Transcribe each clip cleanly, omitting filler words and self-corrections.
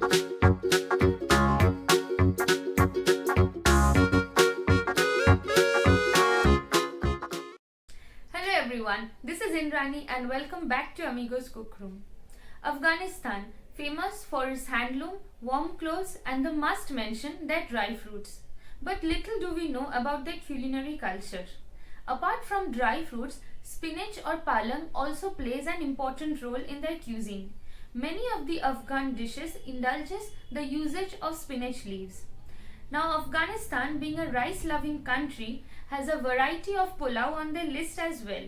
Hello everyone, this is Indrani and welcome back to Amigos Cook Room. Afghanistan, famous for its handloom, warm clothes and the must mention their dry fruits. But little do we know about their culinary culture. Apart from dry fruits, spinach or palang also plays an important role in their cuisine. Many of the Afghan dishes indulges the usage of spinach leaves. Now Afghanistan, being a rice-loving country, has a variety of pulao on their list as well.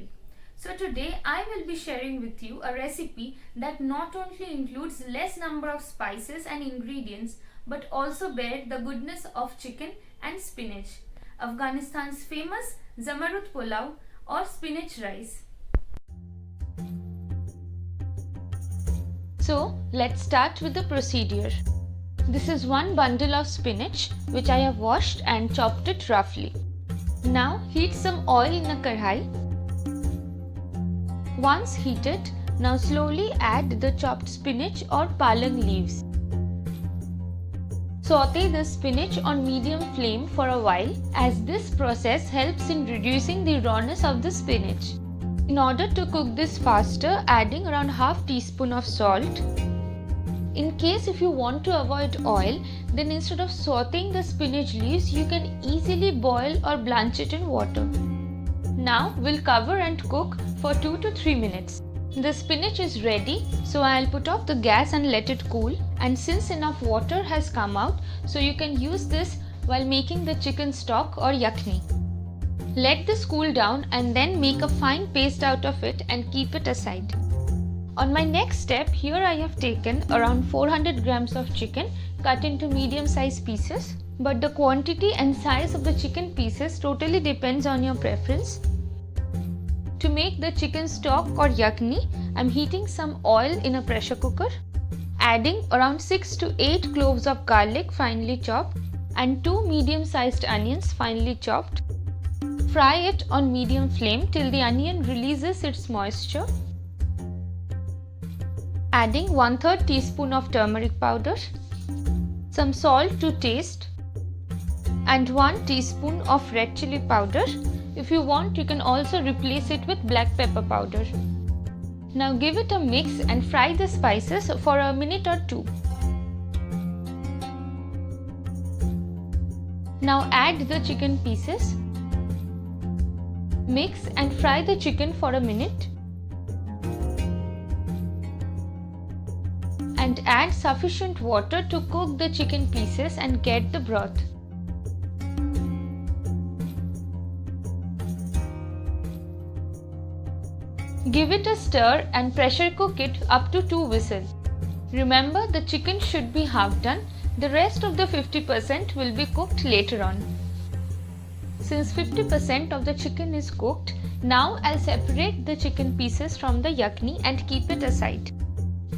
So today I will be sharing with you a recipe that not only includes less number of spices and ingredients but also bear the goodness of chicken and spinach. Afghanistan's famous Zamarut Pulao or spinach rice. So let's start with the procedure. This is one bundle of spinach which I have washed and chopped it roughly. Now heat some oil in a kadhai. Once heated, now slowly add the chopped spinach or palang leaves. Saute the spinach on medium flame for a while, as this process helps in reducing the rawness of the spinach. In order to cook this faster, adding around half teaspoon of salt. In case if you want to avoid oil, then instead of sauteing the spinach leaves, you can easily boil or blanch it in water. Now we'll cover and cook for 2 to 3 minutes. The spinach is ready, so I'll put off the gas and let it cool. And since enough water has come out, so you can use this while making the chicken stock or yakhni. Let this cool down and then make a fine paste out of it and keep it aside. On my next step, here I have taken around 400 grams of chicken cut into medium-sized pieces. But the quantity and size of the chicken pieces totally depends on your preference. To make the chicken stock or yakhni, I am heating some oil in a pressure cooker, adding around 6 to 8 cloves of garlic finely chopped and 2 medium-sized onions finely chopped. Fry it on medium flame till the onion releases its moisture. Adding 1/3 teaspoon of turmeric powder, some salt to taste and 1 teaspoon of red chili powder. If you want, you can also replace it with black pepper powder. Now give it a mix and fry the spices for a minute or 2. Now add the chicken pieces. Mix and fry the chicken for a minute. And add sufficient water to cook the chicken pieces and get the broth. Give it a stir and pressure cook it up to 2 whistles. Remember, the chicken should be half done. The rest of the 50% will be cooked later on. Since 50% of the chicken is cooked, now I'll separate the chicken pieces from the yakhni and keep it aside.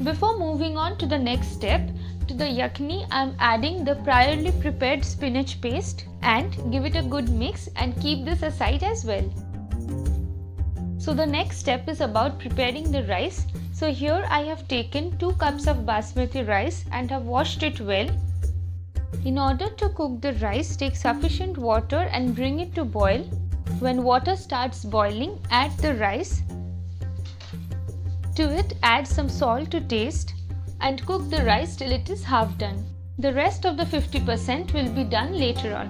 Before moving on to the next step, to the yakhni I am adding the priorly prepared spinach paste and give it a good mix and keep this aside as well. So the next step is about preparing the rice. So here I have taken 2 cups of basmati rice and have washed it well. In order to cook the rice, take sufficient water and bring it to boil. When water starts boiling, add the rice. To it, add some salt to taste and cook the rice till it is half done. The rest of the 50% will be done later on.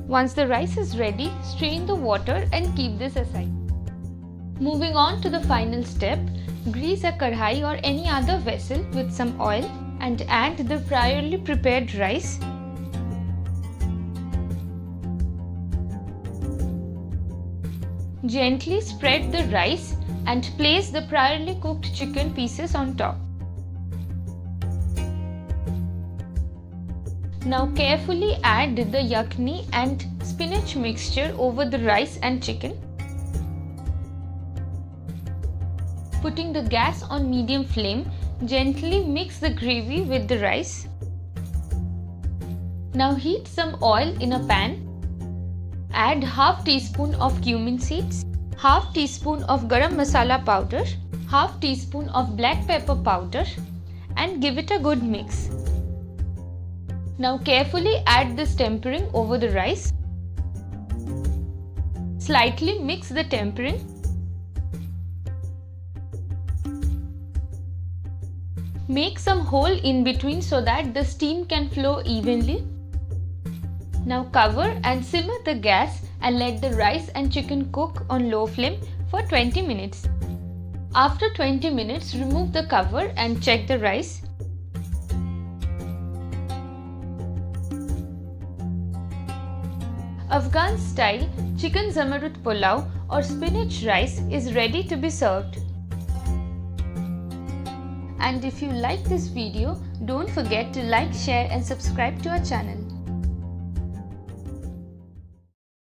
Once the rice is ready, strain the water and keep this aside. Moving on to the final step, grease a kadhai or any other vessel with some oil and add the priorly prepared rice. Gently spread the rice and place the priorly cooked chicken pieces on top. Now carefully add the yakhni and spinach mixture over the rice and chicken. Putting the gas on medium flame, gently mix the gravy with the rice. Now heat some oil in a pan. Add half teaspoon of cumin seeds, half teaspoon of garam masala powder, half teaspoon of black pepper powder and give it a good mix. Now carefully add this tempering over the rice. Slightly mix the tempering. Make some hole in between so that the steam can flow evenly. Now cover and simmer the gas and let the rice and chicken cook on low flame for 20 minutes. After 20 minutes, remove the cover and check the rice. Afghan style chicken zamarut pulao or spinach rice is ready to be served. And if you like this video, don't forget to like, share and subscribe to our channel.